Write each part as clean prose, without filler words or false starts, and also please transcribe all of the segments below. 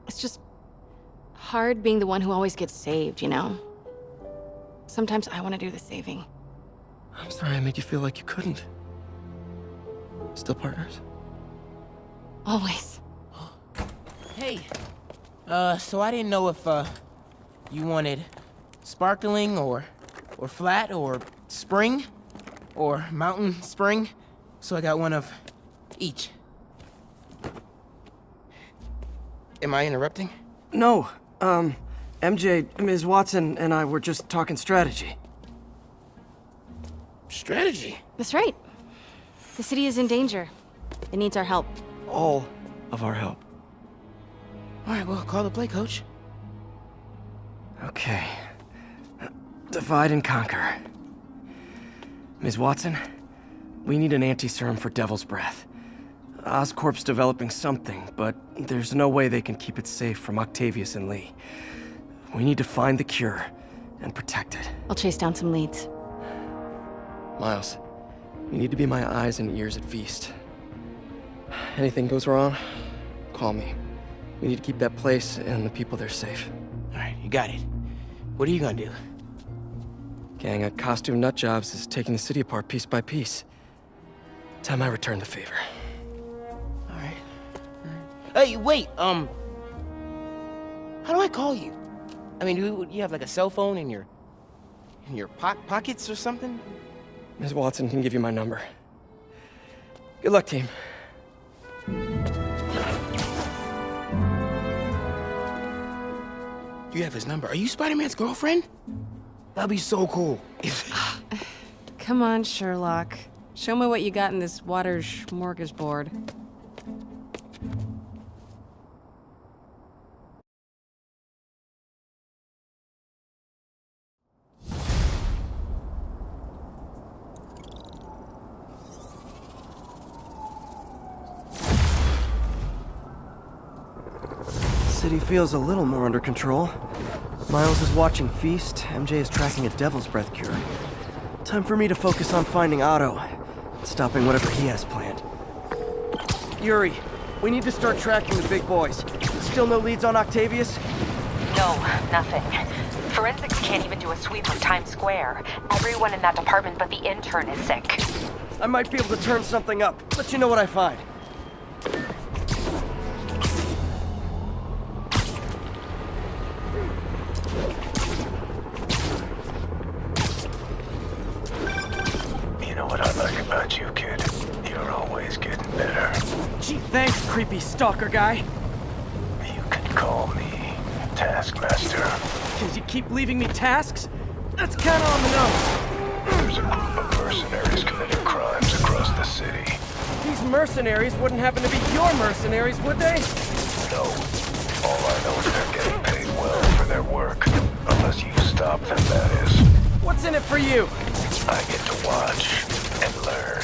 It's just hard being the one who always gets saved, you know? Sometimes I want to do the saving. I'm sorry I made you feel like you couldn't. Still partners? Always. Hey, so I didn't know if, you wanted sparkling or flat or spring or mountain spring, so I got one of each. Am I interrupting? No, MJ, Ms. Watson, and I were just talking strategy. Strategy? That's right. The city is in danger. It needs our help. All of our help. All right, well, call the play, coach. Okay. Divide and conquer. Ms. Watson, we need an anti-serum for Devil's Breath. Oscorp's developing something, but there's no way they can keep it safe from Octavius and Lee. We need to find the cure and protect it. I'll chase down some leads. Miles, you need to be my eyes and ears at Feast. Anything goes wrong, call me. We need to keep that place and the people there safe. All right, you got it. What are you gonna do? Gang of costume nutjobs is taking the city apart piece by piece. Time I return the favor. All right. Hey, wait, how do I call you? I mean, do you have like a cell phone in your pockets or something? Ms. Watson can give you my number. Good luck, team. You have his number. Are you Spider-Man's girlfriend? That'd be so cool. Come on, Sherlock. Show me what you got in this water smorgasbord. City feels a little more under control. Miles is watching Feast, MJ is tracking a Devil's Breath cure. Time for me to focus on finding Otto, and stopping whatever he has planned. Yuri, we need to start tracking the big boys. Still no leads on Octavius? No, nothing. Forensics can't even do a sweep of Times Square. Everyone in that department but the intern is sick. I might be able to turn something up. Let you know what I find. You know what I like about you, kid? You're always getting better. Gee, thanks, creepy stalker guy. You can call me Taskmaster. Cause you keep leaving me tasks? That's kinda on the nose. There's a group of mercenaries committing crimes across the city. These mercenaries wouldn't happen to be your mercenaries, would they? No. All I know is they're getting paid well for their work. Unless you stop them, that is. What's in it for you? I get to watch and learn.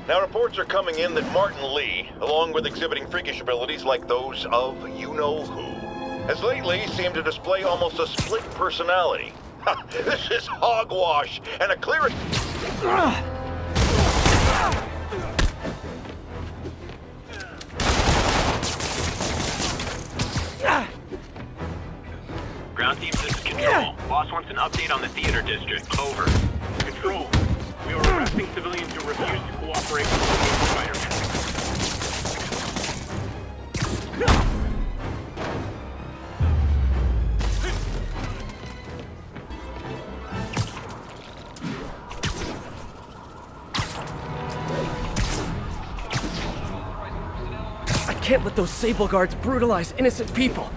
Now, reports are coming in that Martin Lee, along with exhibiting freakish abilities like those of you-know-who, has lately seemed to display almost a split personality. This is hogwash, and a clear... Ground team, this is Control. Boss wants an update on the theater district. Over. Control, we are arresting civilians who refuse to cooperate with the Spider-Man. I can't let those Sable Guards brutalize innocent people.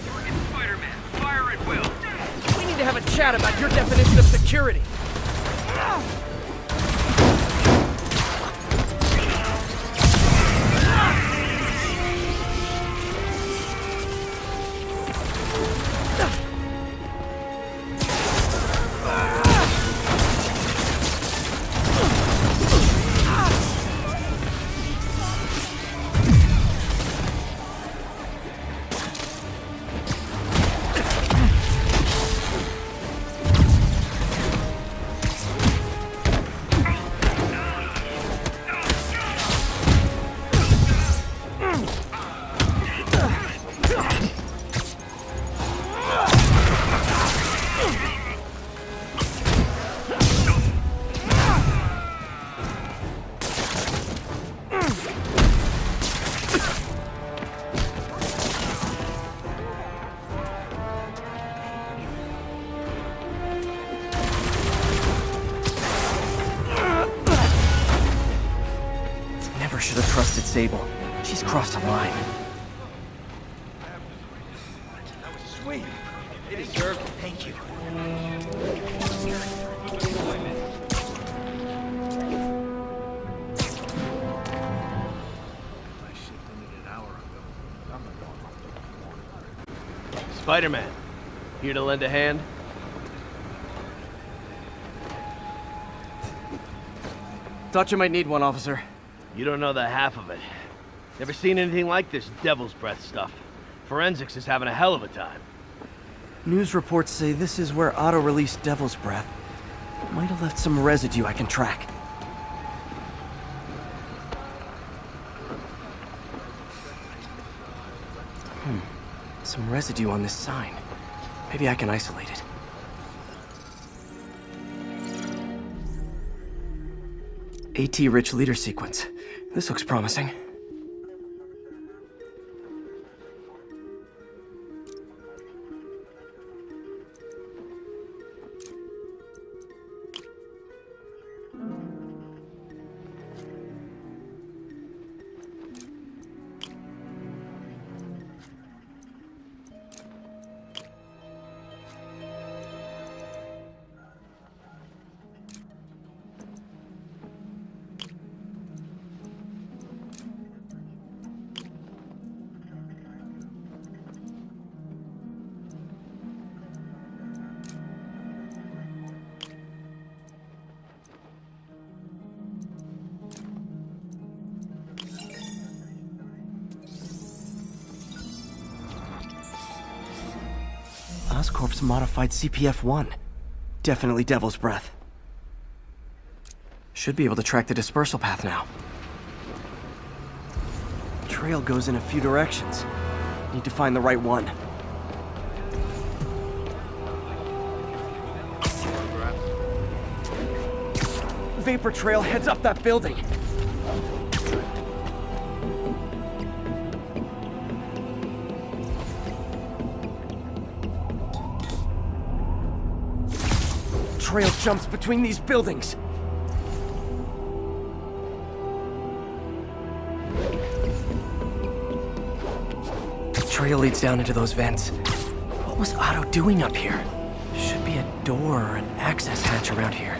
Target Spider-Man. Fire at will. We need to have a chat about your definition of security. should have trusted Sable. She's crossed a line. Sweet. They deserve it. Thank you. Spider-Man, here to lend a hand? Thought you might need one, officer. You don't know the half of it. Never seen anything like this Devil's Breath stuff. Forensics is having a hell of a time. News reports say this is where Otto released Devil's Breath. Might have left some residue I can track. Some residue on this sign. Maybe I can isolate it. AT-rich leader sequence. This looks promising. Oscorp's modified CPF-1. Definitely Devil's Breath. Should be able to track the dispersal path now. Trail goes in a few directions. Need to find the right one. Vapor trail heads up that building. Trail jumps between these buildings. Trail leads down into those vents. What was Otto doing up here? Should be a door or an access hatch around here.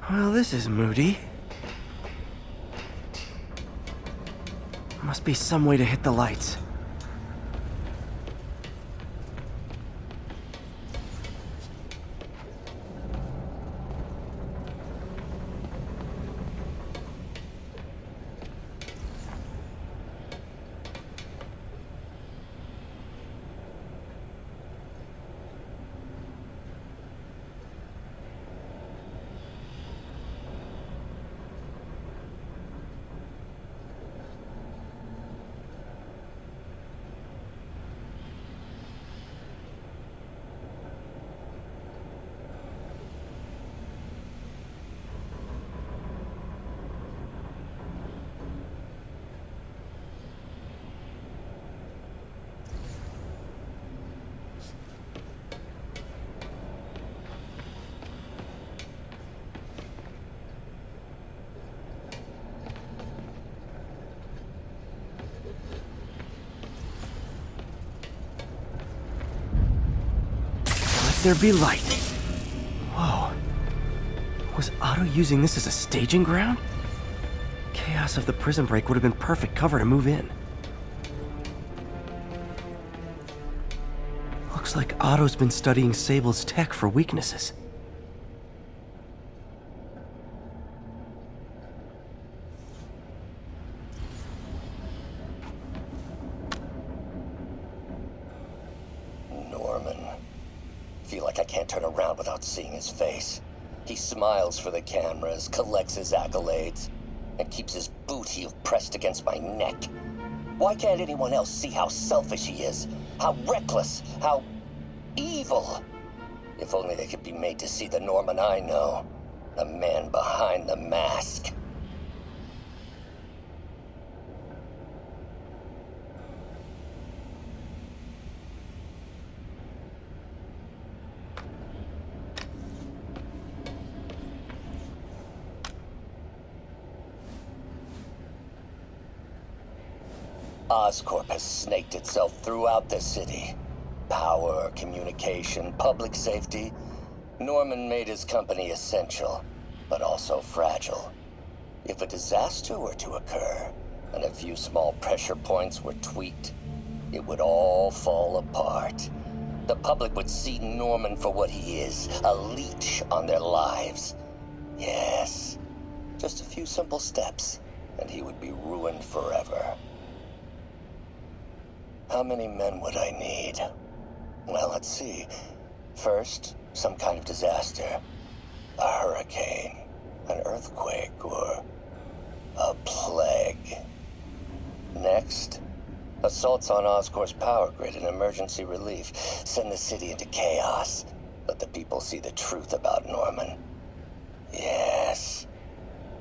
Well, this is moody. Must be some way to hit the lights. there be light. Whoa. Was Otto using this as a staging ground? Chaos of the prison break would have been perfect cover to move in. Looks like Otto's been studying Sable's tech for weaknesses. Norman. Feel like I can't turn around without seeing his face. He smiles for the cameras, collects his accolades, and keeps his boot heel pressed against my neck. Why can't anyone else see how selfish he is? How reckless? How evil? If only they could be made to see the Norman I know. The man behind the mask. Oscorp has snaked itself throughout the city. Power, communication, public safety. Norman made his company essential, but also fragile. If a disaster were to occur, and a few small pressure points were tweaked, it would all fall apart. The public would see Norman for what he is, a leech on their lives. Yes, just a few simple steps, and he would be ruined forever. How many men would I need? Well, let's see. First, some kind of disaster. A hurricane, an earthquake, or a plague. Next, assaults on Oscorp's power grid and emergency relief. Send the city into chaos. Let the people see the truth about Norman. Yes,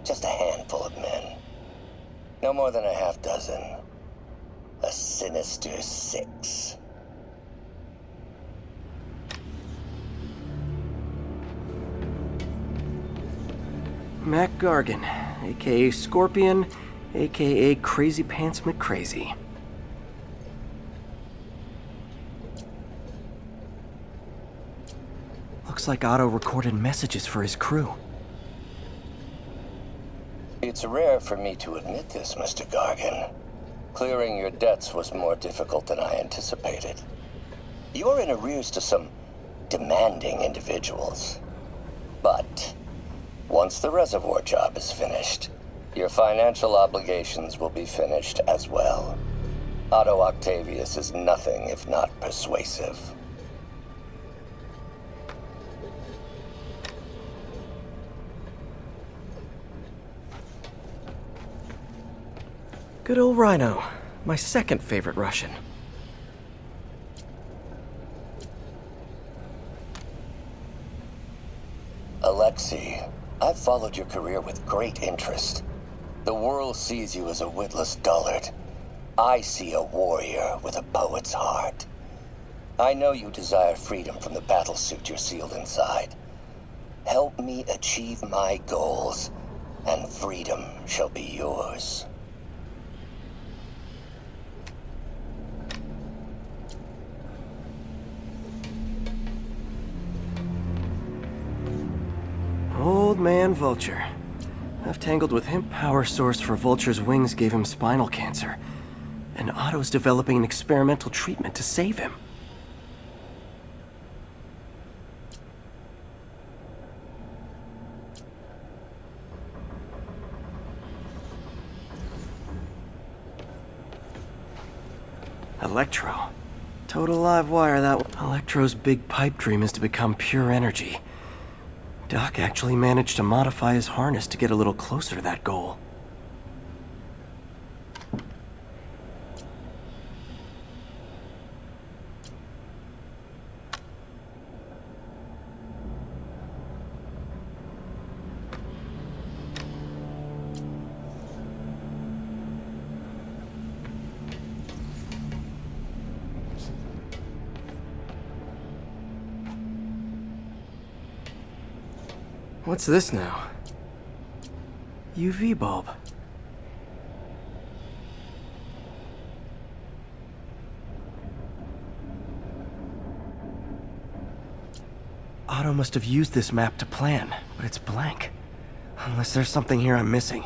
just a handful of men. No more than a half dozen. A sinister 6. Mac Gargan, aka Scorpion, aka Crazy Pants McCrazy. Looks like Otto recorded messages for his crew. It's rare for me to admit this, Mr. Gargan. Clearing your debts was more difficult than I anticipated. You're in arrears to some demanding individuals. But once the reservoir job is finished, your financial obligations will be finished as well. Otto Octavius is nothing if not persuasive. Good old Rhino. My second favorite Russian. Alexei, I've followed your career with great interest. The world sees you as a witless dullard. I see a warrior with a poet's heart. I know you desire freedom from the battlesuit you're sealed inside. Help me achieve my goals, and freedom shall be yours. Old man Vulture. I've tangled with him. Power source for Vulture's wings gave him spinal cancer. And Otto's developing an experimental treatment to save him. Electro. Total live wire, that one. Electro's big pipe dream is to become pure energy. Doc actually managed to modify his harness to get a little closer to that goal. What's this now? UV bulb. Otto must have used this map to plan, but it's blank. Unless there's something here I'm missing.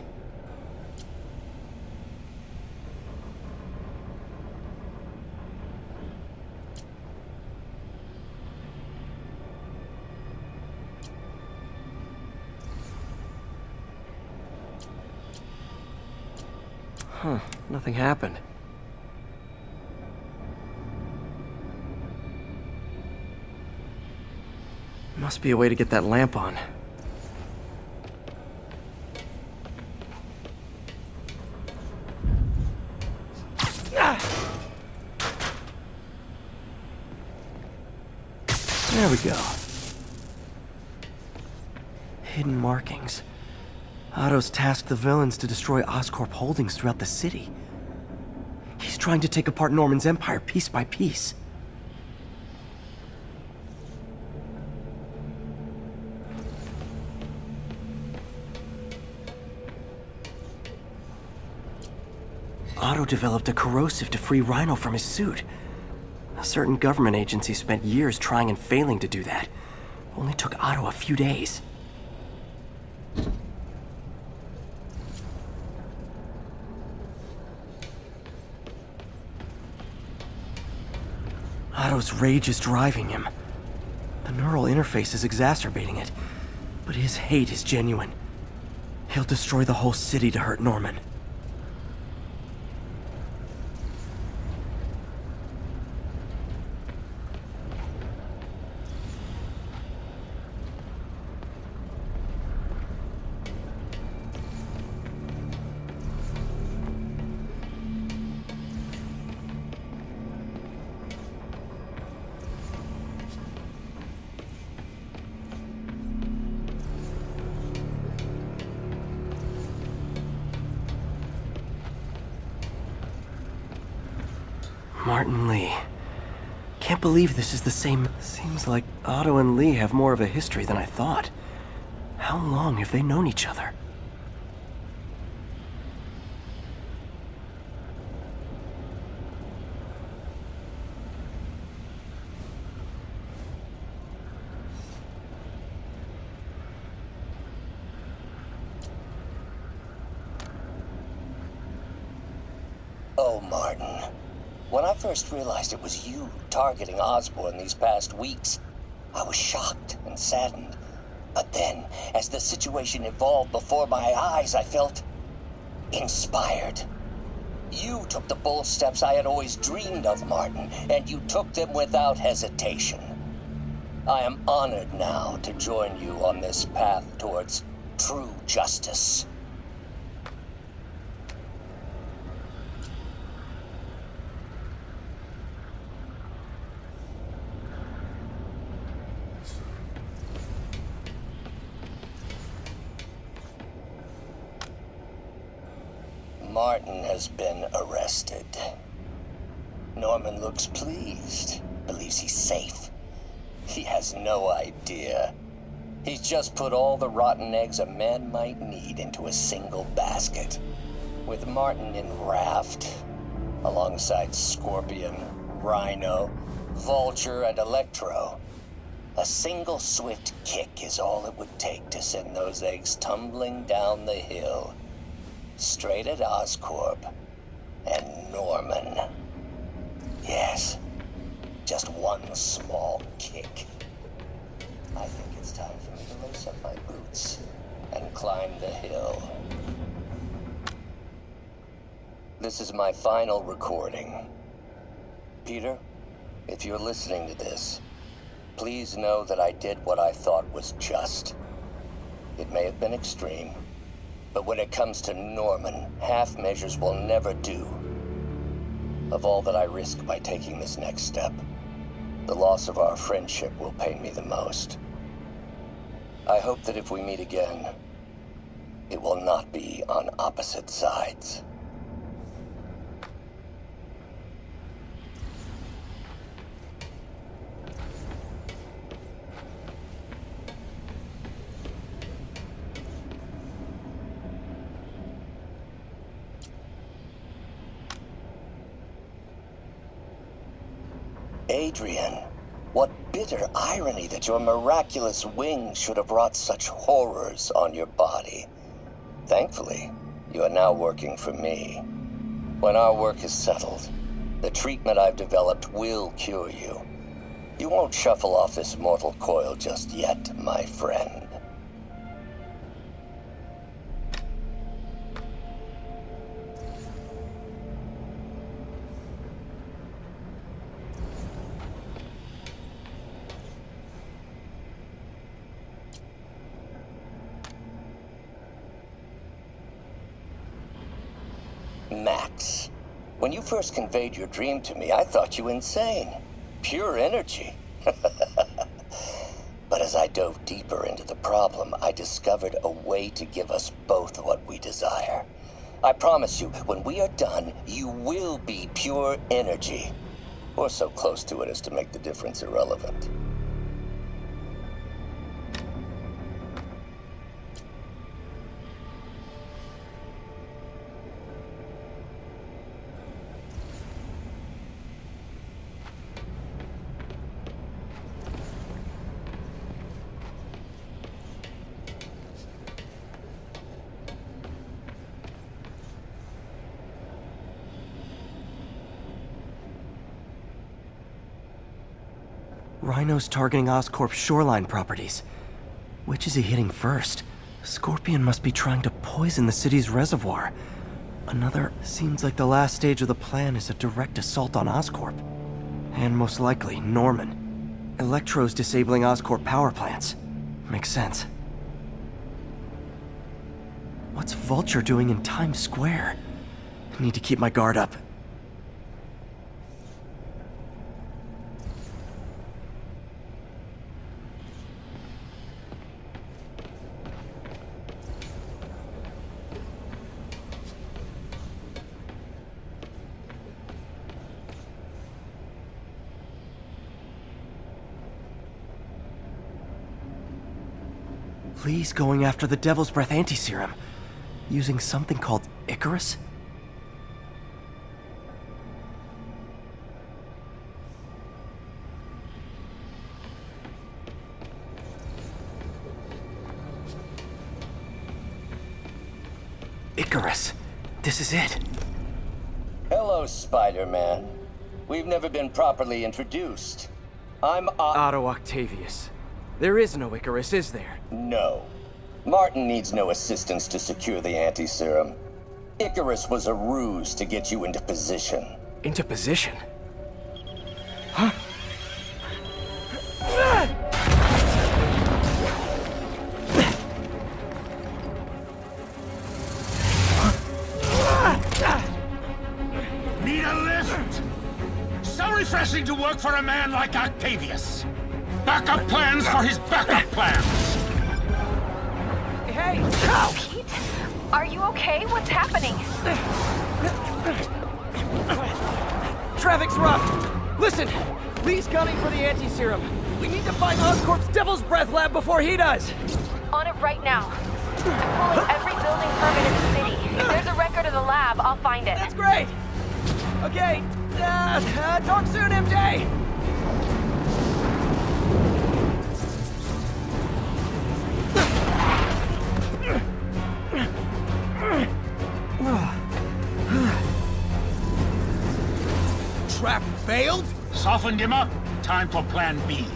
Huh, nothing happened. Must be a way to get that lamp on. There we go. Hidden markings. Otto's tasked the villains to destroy Oscorp holdings throughout the city. He's trying to take apart Norman's empire piece by piece. Otto developed a corrosive to free Rhino from his suit. A certain government agency spent years trying and failing to do that. Only took Otto a few days. Otto's rage is driving him. The neural interface is exacerbating it, but his hate is genuine. He'll destroy the whole city to hurt Norman. Martin Li. Can't believe this is the same. Seems like Otto and Li have more of a history than I thought. How long have they known each other? Oh, Martin. When I first realized it was you targeting Osborn these past weeks, I was shocked and saddened. But then, as the situation evolved before my eyes, I felt inspired. You took the bold steps I had always dreamed of, Martin, and you took them without hesitation. I am honored now to join you on this path towards true justice. Martin has been arrested. Norman looks pleased, believes he's safe. He has no idea. He's just put all the rotten eggs a man might need into a single basket. With Martin in raft, alongside Scorpion, Rhino, Vulture, and Electro, a single swift kick is all it would take to send those eggs tumbling down the hill. Straight at Oscorp and Norman. Yes, just one small kick. I think it's time for me to lace up my boots and climb the hill. This is my final recording. Peter, if you're listening to this, please know that I did what I thought was just. It may have been extreme, but when it comes to Norman, half measures will never do. Of all that I risk by taking this next step, the loss of our friendship will pain me the most. I hope that if we meet again, it will not be on opposite sides. Adrian, What bitter irony that your miraculous wings should have wrought such horrors on your body. Thankfully, you are now working for me. When our work is settled, the treatment I've developed will cure you. You won't shuffle off this mortal coil just yet, my friend. Max, when you first conveyed your dream to me, I thought you insane. Pure energy. But as I dove deeper into the problem, I discovered a way to give us both what we desire. I promise you, when we are done, you will be pure energy. Or so close to it as to make the difference irrelevant. Rhino's targeting Oscorp's shoreline properties. Which is he hitting first? Scorpion must be trying to poison the city's reservoir. Seems like the last stage of the plan is a direct assault on Oscorp. And most likely, Norman. Electro's disabling Oscorp power plants. Makes sense. What's Vulture doing in Times Square? I need to keep my guard up. Lee's going after the Devil's Breath anti-serum, using something called Icarus? Icarus. This is it. Hello, Spider-Man. We've never been properly introduced. I'm Otto Octavius. There is no Icarus, is there? No. Martin needs no assistance to secure the anti-serum. Icarus was a ruse to get you into position. Into position? Huh? Need a lift? So refreshing to work for a man like Octavius. Backup plans for his backup plans. Hey! Pete? Are you okay? What's happening? Traffic's rough. Listen, Lee's gunning for the anti-serum. We need to find Oscorp's Devil's Breath lab before he does. On it right now. I'm pulling every building permit in the city. If there's a record of the lab, I'll find it. That's great. Okay, talk soon, MJ. Trap failed? Softened him up. Time for plan B.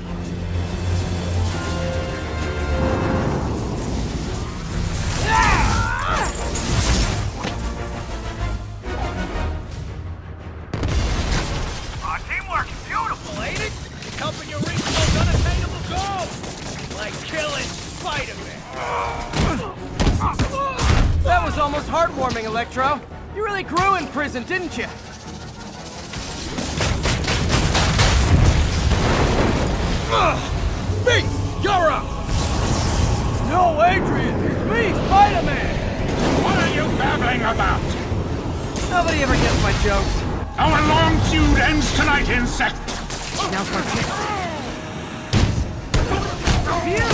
Our teamwork's beautiful, ain't it? Helping you reach those unattainable goals! Like killing Spider-Man. That was almost heartwarming, Electro. You really grew in prison, didn't you? Me! You're up! No, Adrian! It's me, Spider-Man! What are you babbling about? Nobody ever gets my jokes. Our long feud ends tonight, insect! Now for Phew!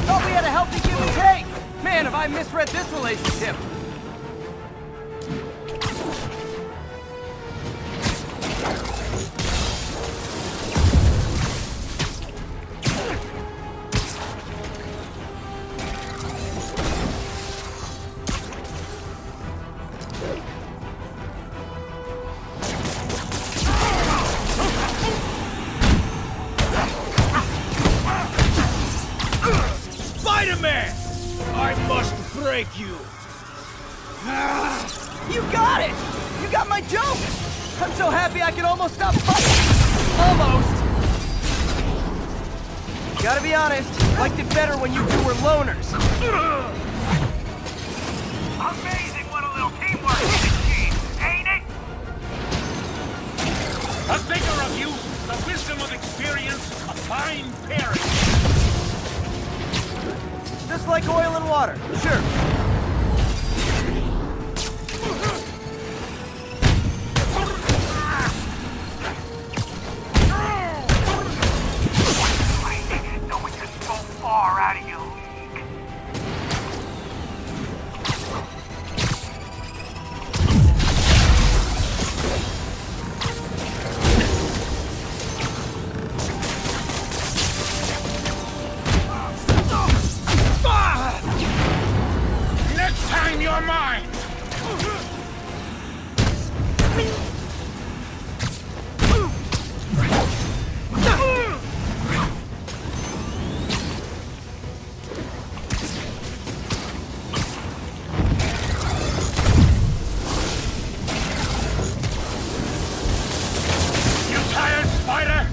Thought we had a healthy give and take! Man, have I misread this relationship! must break you. You got it! You got my joke! I'm so happy I can almost stop fighting! Almost! Gotta be honest, liked it better when you two were loners. Amazing what a little teamwork can achieve, ain't it? The vigor of youth, the wisdom of experience, a fine pairing. Just like oil and water, sure. No one gets so far out of your league. Next time you're mine. You tired, Spider?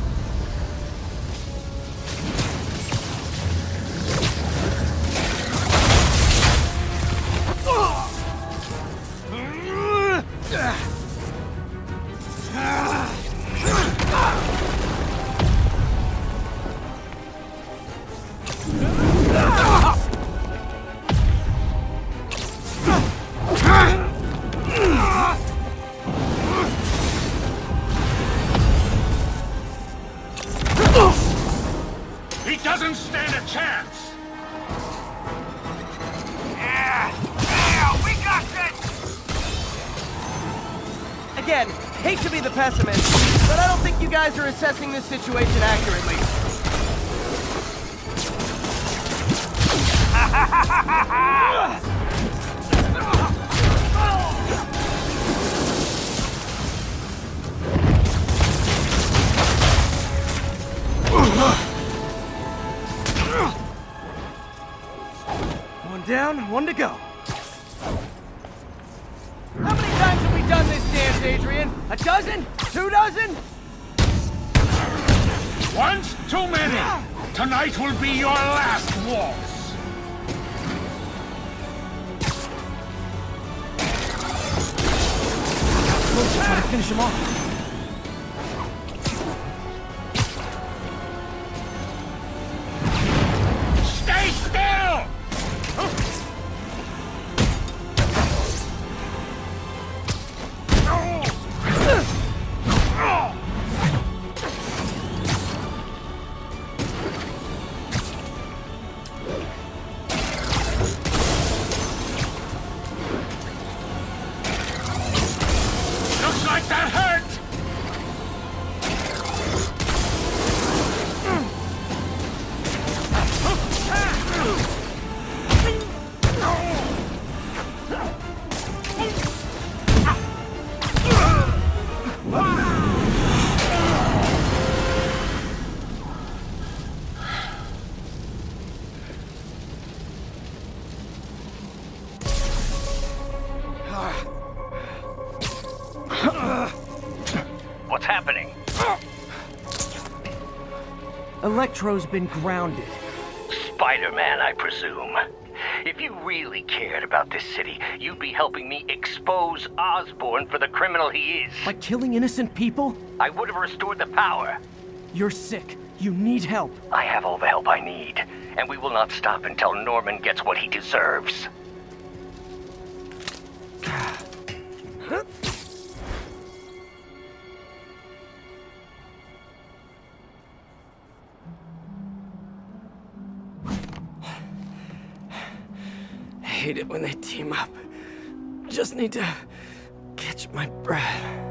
He doesn't stand a chance. Yeah, we got this. Again, hate to be the pessimist, but I don't think you guys are assessing this situation accurately. One down, one to go. How many times have we done this dance, Adrian? A dozen? 2 dozen? Once too many. Tonight will be your last waltz. Let's try to finish him off. Stay still! Looks like that hurt! What's happening? Electro's been grounded. Spider-Man, I presume. If you really cared about this city, you'd be helping me expose Osborn for the criminal he is. By killing innocent people? I would have restored the power. You're sick. You need help. I have all the help I need, and we will not stop until Norman gets what he deserves. I hate it when they team up. Just need to catch my breath.